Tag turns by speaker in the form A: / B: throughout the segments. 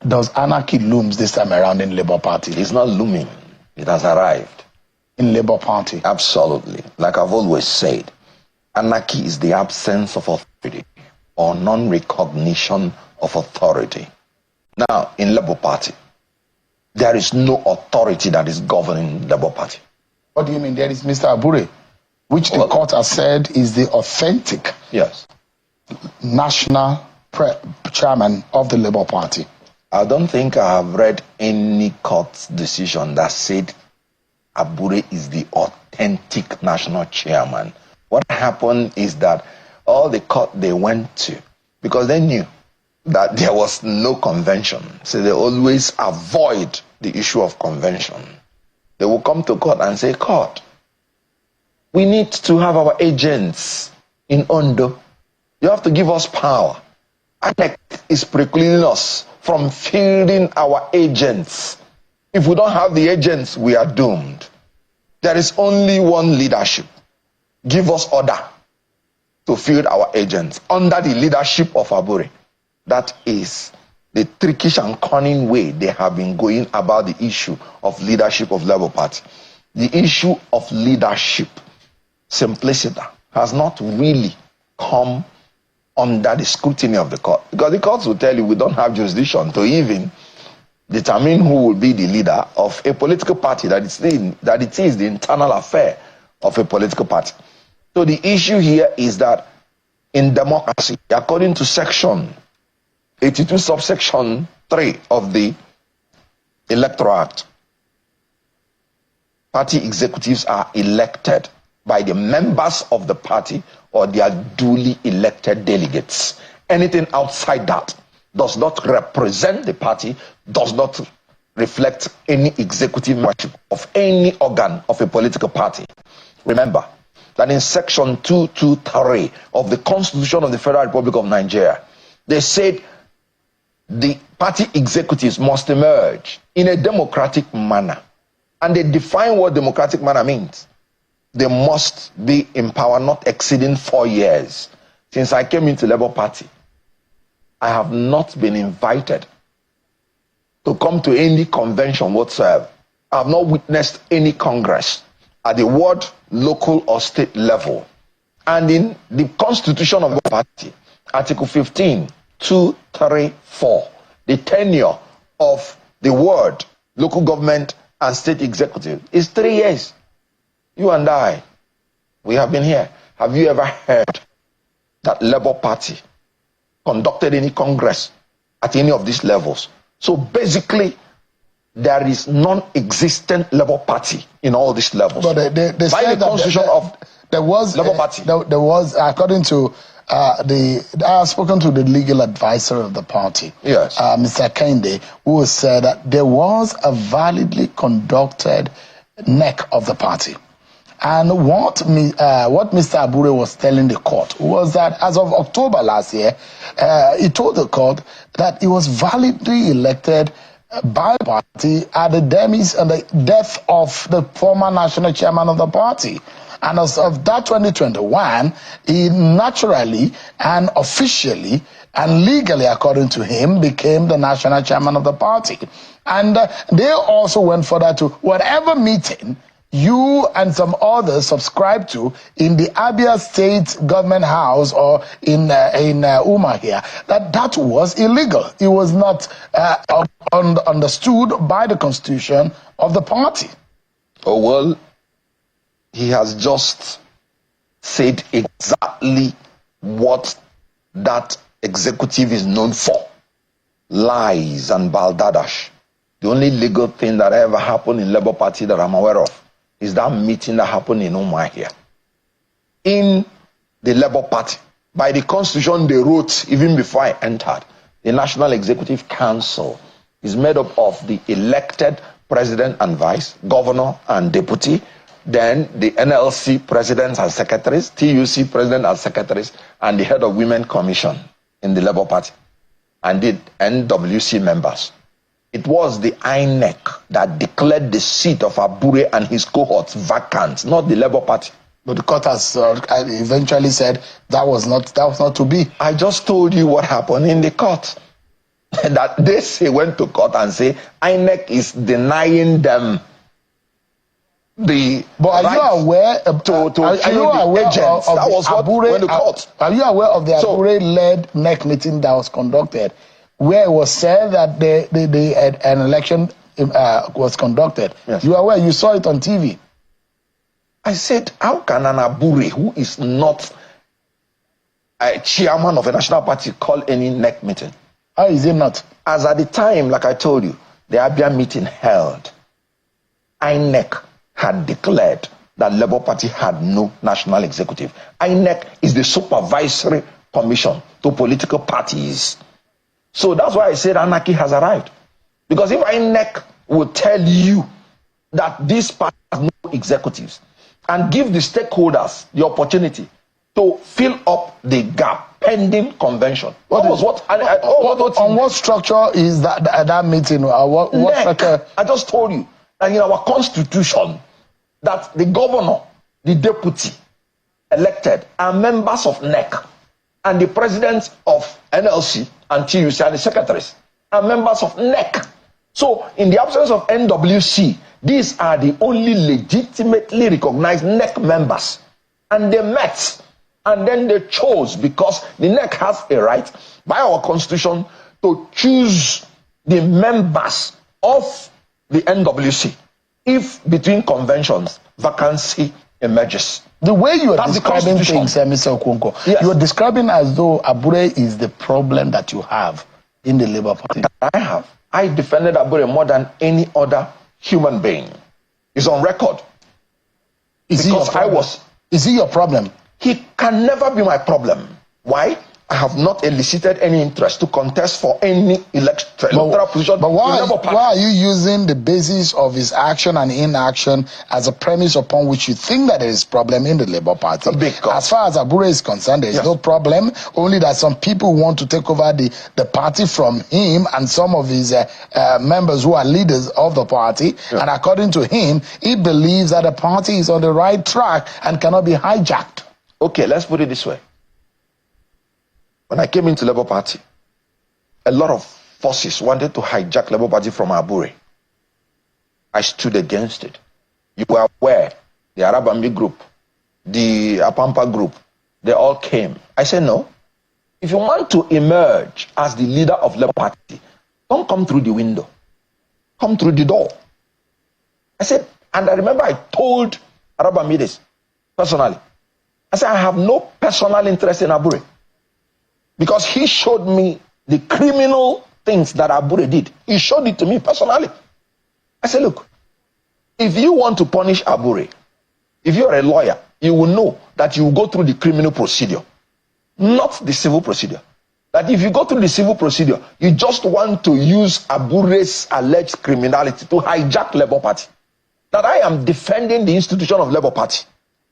A: does anarchy looms this time around in Labour Party?
B: It's not looming. It has arrived.
A: In Labour Party?
B: Absolutely. Like I've always said, anarchy is the absence of authority or non-recognition of authority. Now, in Labour Party, there is no authority that is governing Labour Party.
A: What do you mean? There is Mr. Abure, which the court has said is the authentic national chairman of the Labour Party.
B: I don't think I have read any court decision that said Abure is the authentic national chairman. What happened is that all the court they went to, because they knew that there was no convention, so they always avoid the issue of convention. They will come to court and say, court, we need to have our agents in Ondo. You have to give us power. INEC is precluding us from fielding our agents. If we don't have the agents, we are doomed. There is only one leadership. Give us order to field our agents under the leadership of Abure. That is the trickish and cunning way they have been going about the issue of leadership of Labour Party. The issue of leadership, simplicity, has not really come under the scrutiny of the court. Because the courts will tell you we don't have jurisdiction to even determine who will be the leader of a political party, that it is the internal affair of a political party. So the issue here is that in democracy, according to section 82 subsection 3 of the Electoral Act, party executives are elected by the members of the party or their duly elected delegates. Anything outside that does not represent the party, does not reflect any executive membership of any organ of a political party. Remember that in section 223 of the Constitution of the Federal Republic of Nigeria, they said the party executives must emerge in a democratic manner. And they define what democratic manner means. They must be in power not exceeding 4 years. Since I came into Labour Party, I have not been invited to come to any convention whatsoever. I have not witnessed any congress at the ward, local or state level. And in the constitution of the party, Article 15, 2, 3, 4, the tenure of the ward, local government and state executive is 3 years. You and I, we have been here. Have you ever heard that Labour Party conducted any congress at any of these levels? So basically, there is non-existent Labour Party in all these levels.
A: But they
B: by the constitution of
A: there was
B: Labour Party.
A: There was, according to I have spoken to the legal advisor of the party,
B: yes,
A: Mr. Kende, who said that there was a validly conducted neck of the party. And what Mr. Abure was telling the court was that as of October last year, he told the court that he was validly elected by the party at the demise and the death of the former national chairman of the party. And as of that 2021, he naturally and officially and legally, according to him, became the national chairman of the party. And they also went further to whatever meeting you and some others subscribe to in the Abia State Government House or in Umahia, that was illegal. It was not understood by the constitution of the party.
B: Oh, well, he has just said exactly what that executive is known for. Lies and balderdash. The only legal thing that ever happened in Labour Party that I'm aware of is that meeting that happened in Umahia. In the Labour Party, by the constitution they wrote even before I entered, the National Executive Council is made up of the elected president and vice, governor and deputy, then the NLC presidents and secretaries, TUC president and secretaries, and the head of Women Commission in the Labour Party, and the NWC members. It was the INEC that declared the seat of Abure and his cohorts vacant, not the Labour Party.
A: But the court has eventually said that was not to be.
B: I just told you what happened in the court. that they say went to court and say INEC is denying them the
A: But are you aware
B: to kill the agents? That was what went to court.
A: Are you aware of the Abure-led NEC meeting that was conducted, where it was said that an election was conducted?
B: Yes.
A: You are aware? You saw it on TV.
B: I said, how can an Abure who is not a chairman of a national party call any NEC meeting?
A: How is it not?
B: As at the time, like I told you, the Abia meeting held, INEC had declared that Labour Party had no national executive. INEC is the supervisory commission to political parties. So that's why I said anarchy has arrived. Because if INEC will tell you that this party has no executives and give the stakeholders the opportunity to fill up the gap pending convention. On
A: what structure is that meeting? What structure?
B: I just told you that in our constitution, that the governor, the deputy elected are members of NEC, and the president of NLC and TUC and the secretaries are members of NEC. So in the absence of NWC, these are the only legitimately recognized NEC members. And they met, and then they chose, because the NEC has a right by our constitution to choose the members of the NWC if between conventions vacancy emerges.
A: The way you are describing things, Mr. Okonkwo,
B: yes,
A: you are describing as though Abure is the problem that you have in the Labour Party.
B: I defended Abure more than any other human being. It's on record. Is he your problem? He can never be my problem. Why? I have not elicited any interest to contest for any electoral position.
A: But why are you using the basis of his action and inaction as a premise upon which you think that there is problem in the Labour Party?
B: Because
A: as far as Abure is concerned, there is no problem, only that some people want to take over the party from him and some of his members who are leaders of the party. Yeah. And according to him, he believes that the party is on the right track and cannot be hijacked.
B: Okay, let's put it this way. When I came into Labour Party, a lot of forces wanted to hijack Labour Party from Abure. I stood against it. You were aware, the Arabami group, the Apampa group, they all came. I said, no. If you want to emerge as the leader of Labour Party, don't come through the window. Come through the door. I said, and I remember I told Arabami this personally. I said, I have no personal interest in Abure. Because he showed me the criminal things that Abure did. He showed it to me personally. I said, look, if you want to punish Abure, if you're a lawyer, you will know that you will go through the criminal procedure, not the civil procedure. That if you go through the civil procedure, you just want to use Abure's alleged criminality to hijack Labour Party. That I am defending the institution of Labour Party,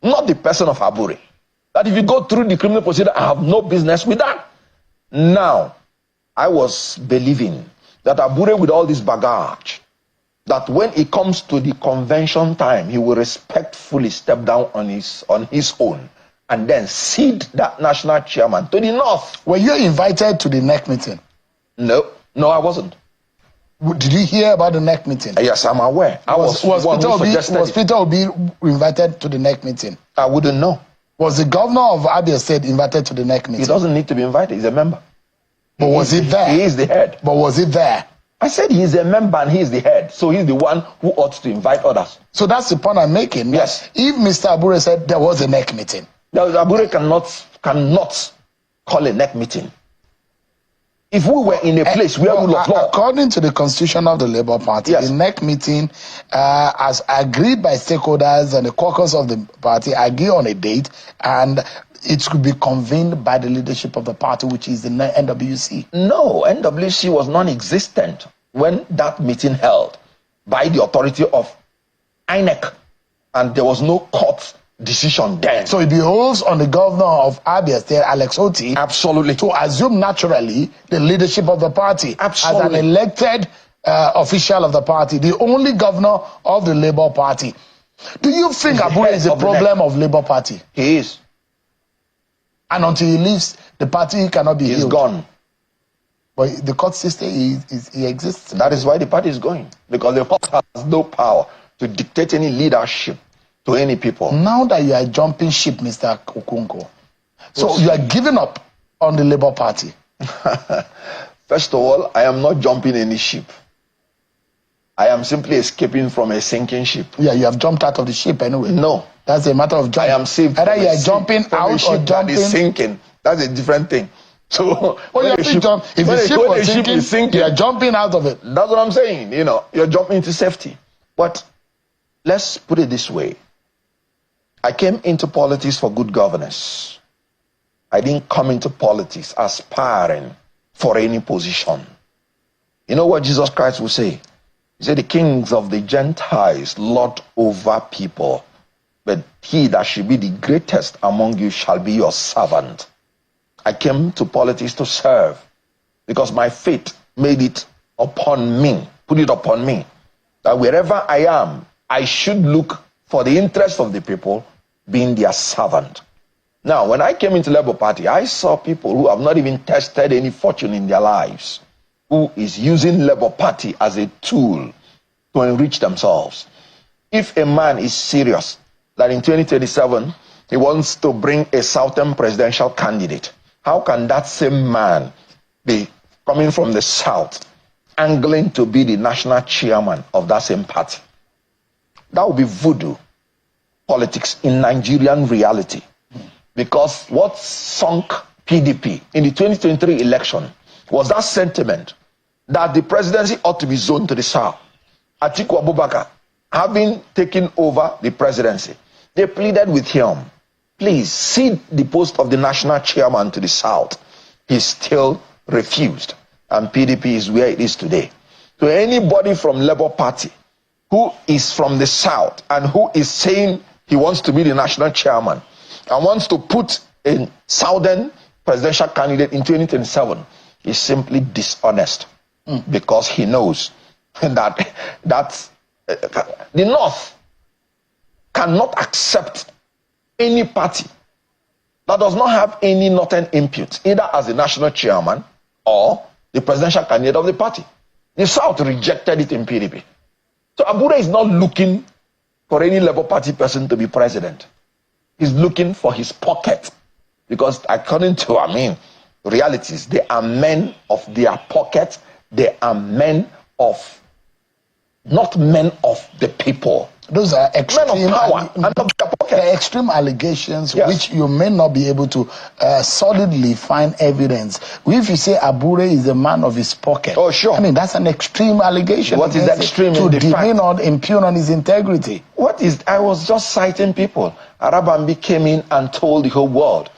B: not the person of Abure. That if you go through the criminal procedure, I have no business with that. Now, I was believing that Abure, with all this baggage, that when it comes to the convention time, he will respectfully step down on his own and then cede that national chairman to the north.
A: Were you invited to the NEC meeting?
B: No, I wasn't.
A: Did you hear about the NEC meeting?
B: Yes, I'm aware.
A: Was Peter Obi invited to the NEC meeting?
B: I wouldn't know.
A: Was the governor of Abia State invited to the NEC meeting?
B: He doesn't need to be invited. He's a member.
A: But was it there?
B: He is the head.
A: But was it there?
B: I said he's a member and he's the head. So he's the one who ought to invite others.
A: So that's the point I'm making.
B: Yes.
A: If Mr. Abure said there was a NEC meeting.
B: Abure cannot call a NEC meeting. If we were in a place where rule of law.
A: According to the constitution of the Labour Party,
B: yes,
A: the NEC meeting, as agreed by stakeholders and the caucus of the party, agree on a date, and it could be convened by the leadership of the party, which is the NWC.
B: No, NWC was non-existent when that meeting held by the authority of INEC, and there was no court decision then.
A: So it behoves on the governor of Abia State, Alex Oti,
B: absolutely,
A: to assume naturally the leadership of the party.
B: Absolutely.
A: As an elected official of the party, the only governor of the Labour Party. Do you think Abure is a problem of Labour Party?
B: He is.
A: And until he leaves, the party cannot be healed.
B: He's gone.
A: But the court system he exists.
B: That is why the party is going. Because the party has no power to dictate any leadership to any people.
A: Now that you are jumping ship, Mr. Okonkwo, so you are giving up on the Labour Party.
B: First of all, I am not jumping any ship. I am simply escaping from a sinking ship.
A: Yeah, you have jumped out of the ship anyway.
B: No.
A: That's a matter of jumping.
B: I am saved.
A: Either you are jumping out or jumping.
B: That is sinking. That's a different thing. So
A: if the ship was sinking, you are jumping out of it.
B: That's what I'm saying. You know, you're jumping into safety. But let's put it this way. I came into politics for good governance. I didn't come into politics aspiring for any position. You know what Jesus Christ will say? He said, the kings of the Gentiles lord over people, but he that should be the greatest among you shall be your servant. I came to politics to serve because my faith made it upon me, put it upon me, that wherever I am, I should look for the interest of the people, being their servant. Now, when I came into Labour Party, I saw people who have not even tested any fortune in their lives, who is using Labour Party as a tool to enrich themselves. If a man is serious that in 2037 he wants to bring a Southern presidential candidate, how can that same man be coming from the South, angling to be the national chairman of that same party? That would be voodoo politics in Nigerian reality. Because what sunk PDP in the 2023 election was that sentiment that the presidency ought to be zoned to the South. Atiku Abubakar, having taken over the presidency, they pleaded with him, please cede the post of the national chairman to the South. He still refused. And PDP is where it is today. So anybody from Labour Party who is from the South and who is saying he wants to be the national chairman and wants to put a Southern presidential candidate in 2027 is simply dishonest. Because he knows that the North cannot accept any party that does not have any northern input, either as the national chairman or the presidential candidate of the party. The South rejected it in PDP. So Abure is not looking for any Labour Party person to be president. He's looking for his pocket. Because according to, realities, they are men of their pocket. They are men of, not men of the people.
A: Those are extreme,
B: power,
A: extreme allegations, yes, which you may not be able to solidly find evidence. If you say Abure is a man of his pocket,
B: oh sure,
A: that's an extreme allegation.
B: What is extreme?
A: To demean or impugn on his integrity.
B: What is? I was just citing people. Arabambi came in and told the whole world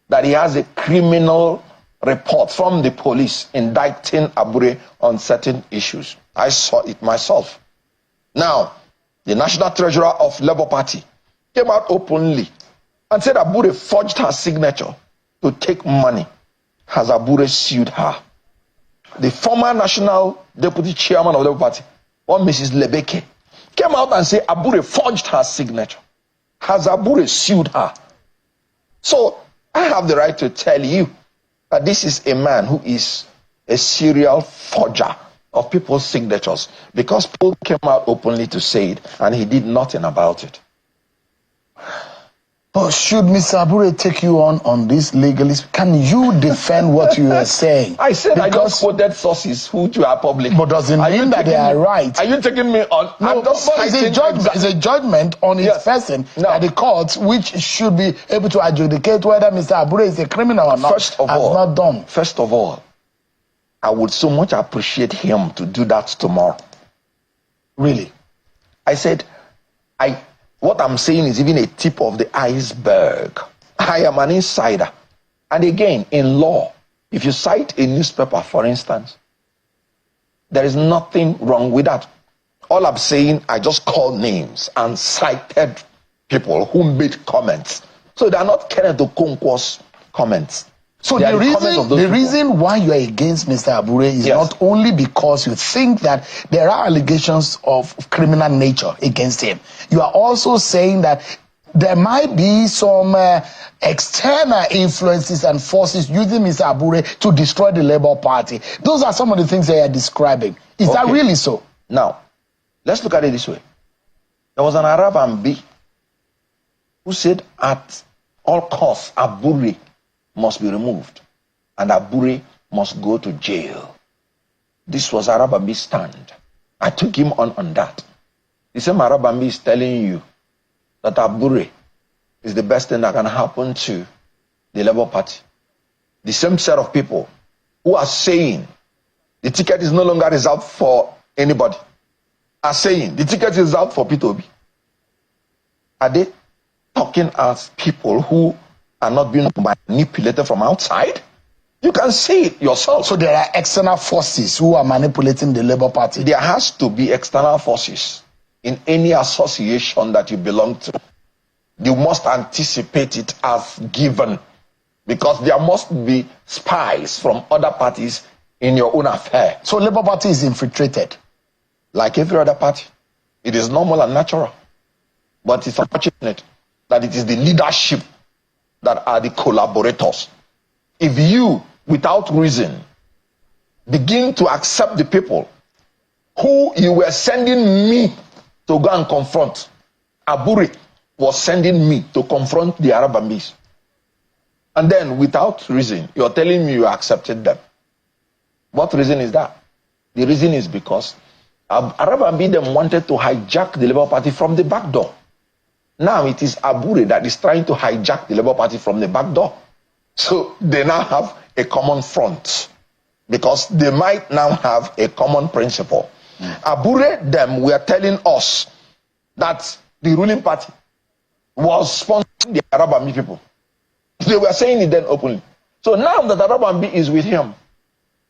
B: that he has a criminal report from the police indicting Abure on certain issues. I saw it myself. Now, the National Treasurer of Labour Party came out openly and said Abure forged her signature to take money. Has Abure sued her? The former National Deputy Chairman of Labour Party, one Mrs. Lebeke, came out and said Abure forged her signature. Has Abure sued her? So I have the right to tell you that this is a man who is a serial forger of people's signatures, because Paul came out openly to say it and he did nothing about it.
A: But should Mr. Abure take you on this legalist? Can you defend what you are saying?
B: I said because I just quoted sources who are public.
A: But does it mean that they are right?
B: Are you taking me on?
A: No, it's a judgment on his person at the courts, which should be able to adjudicate whether Mr. Abure is a criminal or not.
B: First of all, I would so much appreciate him to do that tomorrow.
A: Really?
B: I said, what I'm saying is even a tip of the iceberg. I am an insider. And again, in law, if you cite a newspaper, for instance, there is nothing wrong with that. All I'm saying, I just called names and cited people who made comments. So they are not Kenneth Okonkwo's comments.
A: So the reason why you are against Mr. Abure is not only because you think that there are allegations of criminal nature against him. You are also saying that there might be some external influences and forces using Mr. Abure to destroy the Labour Party. Those are some of the things they are describing. Is that really so?
B: Now, let's look at it this way. There was an Arab Ambi who said at all costs Abure must be removed and Abure must go to jail. This was Arab Ambi's stand. I took him on that. The same Arab Ambi is telling you that Abure is the best thing that can happen to the Labour Party. The same set of people who are saying the ticket is no longer reserved for anybody are saying the ticket is reserved for Peter Obi. Are they talking as people who are not being manipulated from outside? You can see it yourself.
A: So there are external forces who are manipulating the Labour Party.
B: There has to be external forces in any association that you belong to. You must anticipate it as given, because there must be spies from other parties in your own affair.
A: So Labour Party is infiltrated?
B: Like every other party. It is normal and natural. But it's unfortunate that it is the leadership that are the collaborators. If you, without reason, begin to accept the people who you were sending me to go and confront, Abure was sending me to confront the Arab Ambis. And then, without reason, you're telling me you accepted them. What reason is that? The reason is because Arab Ambi them wanted to hijack the Labour Party from the back door. Now it is Abure that is trying to hijack the Labour Party from the back door. So they now have a common front, because they might now have a common principle. Abure them were telling us that the ruling party was sponsoring the Arab Ambi people. They were saying it then openly. So now that Arab Ambi is with him,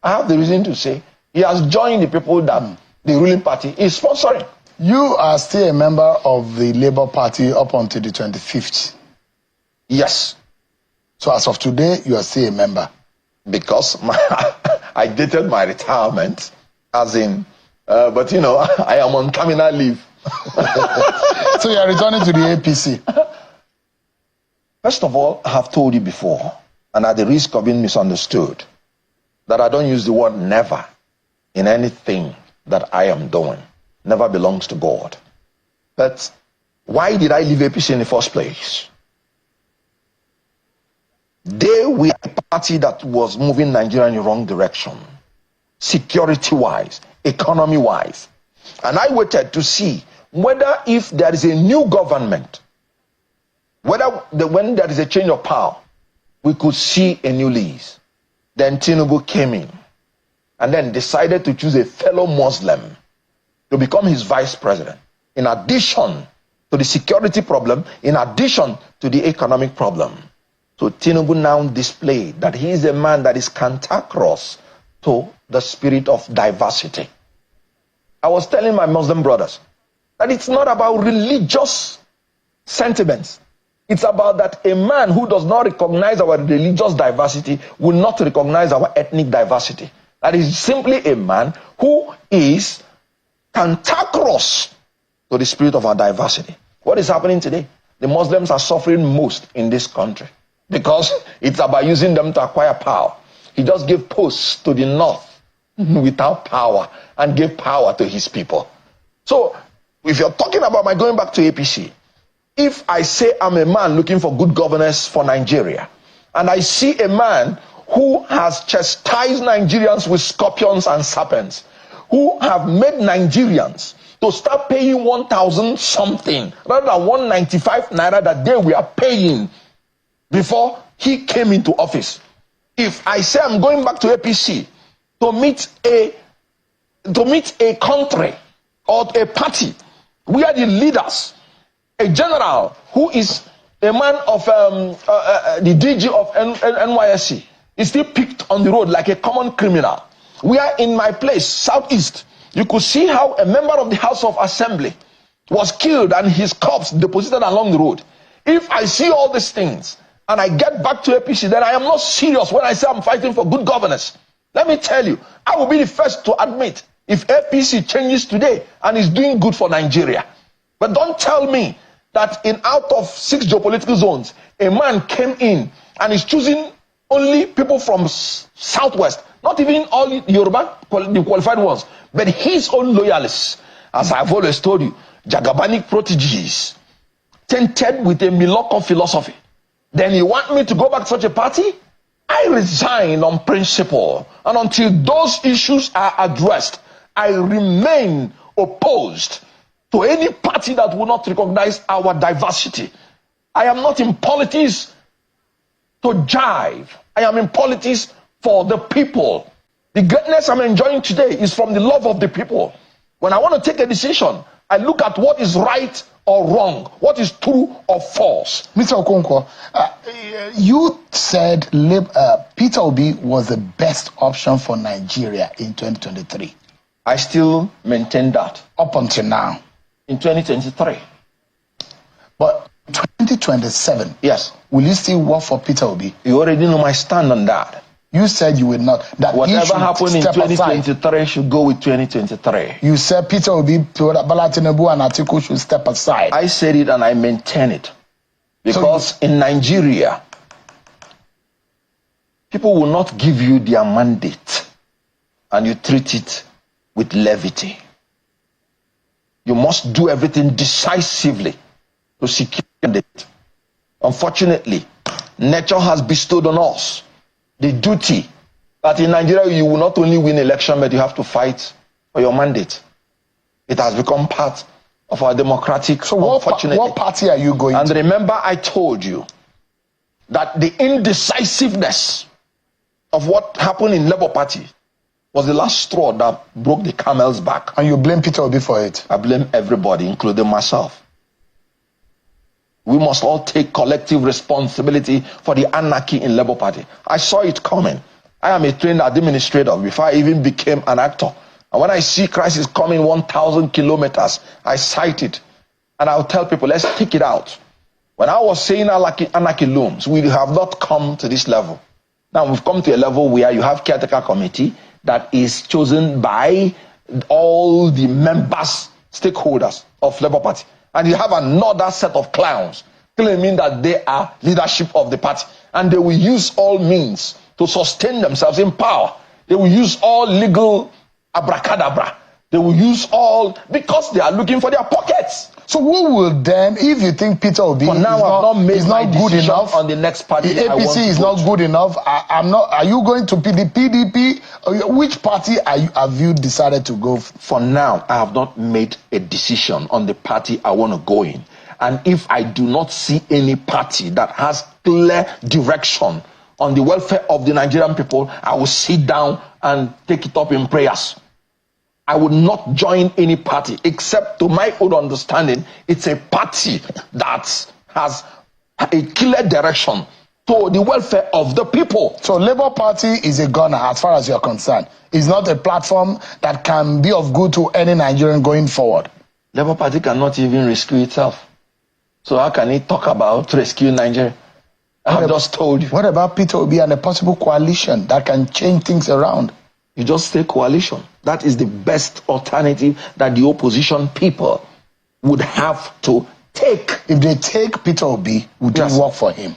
B: I have the reason to say he has joined the people that the ruling party is sponsoring.
A: You are still a member of the Labour Party up until the 25th.
B: Yes.
A: So as of today, you are still a member.
B: Because I dated my retirement, as in, but you know, I am on terminal leave.
A: So you are returning to the APC?
B: First of all, I have told you before, and at the risk of being misunderstood, that I don't use the word never in anything that I am doing. Never belongs to God. But why did I leave APC in the first place? They were a party that was moving Nigeria in the wrong direction, security-wise, economy-wise. And I waited to see whether if there is a new government, when there is a change of power, we could see a new lease. Then Tinubu came in and then decided to choose a fellow Muslim to become his vice president. In addition to the security problem, in addition to the economic problem. So Tinubu now displayed that he is a man that is cantankerous to the spirit of diversity. I was telling my Muslim brothers that it's not about religious sentiments. It's about that a man who does not recognize our religious diversity will not recognize our ethnic diversity. That is simply a man who is cantankerous to the spirit of our diversity. What is happening today? The Muslims are suffering most in this country because it's about using them to acquire power. He just gave posts to the north without power and gave power to his people. So if you're talking about my going back to APC, if I say I'm a man looking for good governance for Nigeria, and I see a man who has chastised Nigerians with scorpions and serpents, who have made Nigerians to start paying 1,000 something rather than 195 naira that they were paying before he came into office. If I say I'm going back to APC to meet a country or a party where the leaders, a general who is a man of the DG of NYSC, is still picked on the road like a common criminal. We are in my place, Southeast. You could see how a member of the House of Assembly was killed and his corpse deposited along the road. If I see all these things and I get back to APC, then I am not serious when I say I'm fighting for good governance. Let me tell you, I will be the first to admit if APC changes today and is doing good for Nigeria. But don't tell me that in out of 6 geopolitical zones, a man came in and is choosing only people from Southwest, not even all Yoruba, the qualified ones, but his own loyalists, as I've always told you, Jagabanic proteges, tainted with a Miloko philosophy. Then you want me to go back to such a party? I resign on principle, and until those issues are addressed, I remain opposed to any party that will not recognize our diversity. I am not in politics to jive. I am in politics for the people. The greatness I'm enjoying today is from the love of the people. When I want to take a decision, I look at what is right or wrong, what is true or false.
A: Mr. Okonkwo, you said Peter Obi was the best option for Nigeria in 2023.
B: I still maintain that.
A: Up until now.
B: In 2023.
A: But 2027,
B: yes.
A: Will you still work for Peter Obi?
B: You already know my stand on that.
A: You said you would not. That
B: whatever happened in 2023 should go with 2023.
A: You said Peter Obi, Bola Tinubu and Atiku should step aside.
B: I said it and I maintain it. Because in Nigeria, people will not give you their mandate and you treat it with levity. You must do everything decisively to secure it. Unfortunately, nature has bestowed on us the duty that in Nigeria you will not only win election, but you have to fight for your mandate. It has become part of our democratic.
A: So what party are you going to?
B: And remember, I told you that the indecisiveness of what happened in Labour Party was the last straw that broke the camel's back.
A: And you blame Peter Obi for it?
B: I blame everybody, including myself. We must all take collective responsibility for the anarchy in Labour Party. I saw it coming. I am a trained administrator before I even became an actor. And when I see crisis coming 1,000 kilometers, I cite it. And I'll tell people, let's take it out. When I was saying anarchy looms, we have not come to this level. Now we've come to a level where you have caretaker committee that is chosen by all the members, stakeholders of Labour Party. And you have another set of clowns claiming that they are leadership of the party. And they will use all means to sustain themselves in power. They will use all legal abracadabra. They will use all, because they are looking for their pockets.
A: So who will then, if you think Peter Obi
B: for now,
A: is not good enough
B: on the next party,
A: the APC is not good enough, are you going to be the PDP? Which party have you decided to go for?
B: For now, I have not made a decision on the party I want to go in. And if I do not see any party that has clear direction on the welfare of the Nigerian people, I will sit down and take it up in prayers. I would not join any party, except to my own understanding, it's a party that has a clear direction to the welfare of the people.
A: So Labour Party is a gunner as far as you're concerned. It's not a platform that can be of good to any Nigerian going forward.
B: Labour Party cannot even rescue itself. So how can it talk about rescuing Nigeria? I've just told you.
A: What about Peter Obi and a possible coalition that can change things around?
B: You just say coalition. That is the best alternative that the opposition people would have to take.
A: If they take Peter Obi, would you work for him?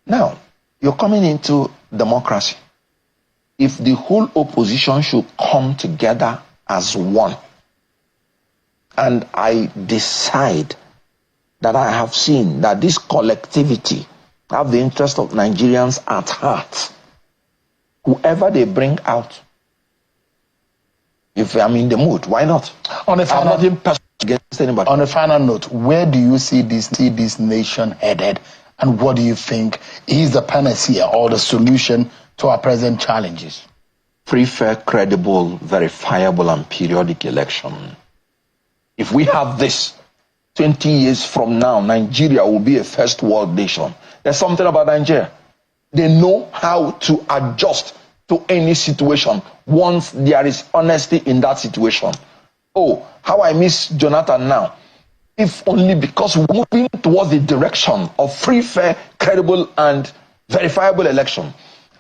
B: Now, you're coming into democracy. If the whole opposition should come together as one, and I decide that I have seen that this collectivity have the interest of Nigerians at heart, whoever they bring out, if I'm in the mood, why not?
A: On a final,
B: I'm not in person against anybody.
A: On a final note, where do you see this nation headed, and what do you think is the panacea or the solution to our present challenges?
B: Free, fair, credible, verifiable, and periodic election. If we have this, 20 years from now, Nigeria will be a first world nation. There's something about Nigeria. They know how to adjust to any situation once there is honesty in that situation. Oh, how I miss Jonathan now. If only because we're moving towards the direction of free, fair, credible, and verifiable election.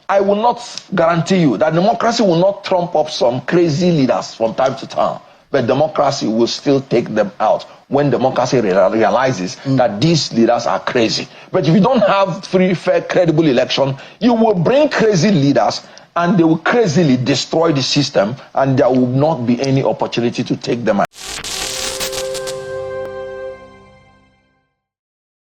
B: I will not guarantee you that democracy will not trump up some crazy leaders from time to time. but democracy will still take them out when democracy realizes that these leaders are crazy. But if you don't have free, fair, credible election, you will bring crazy leaders and they will crazily destroy the system, and there will not be any opportunity to take them out.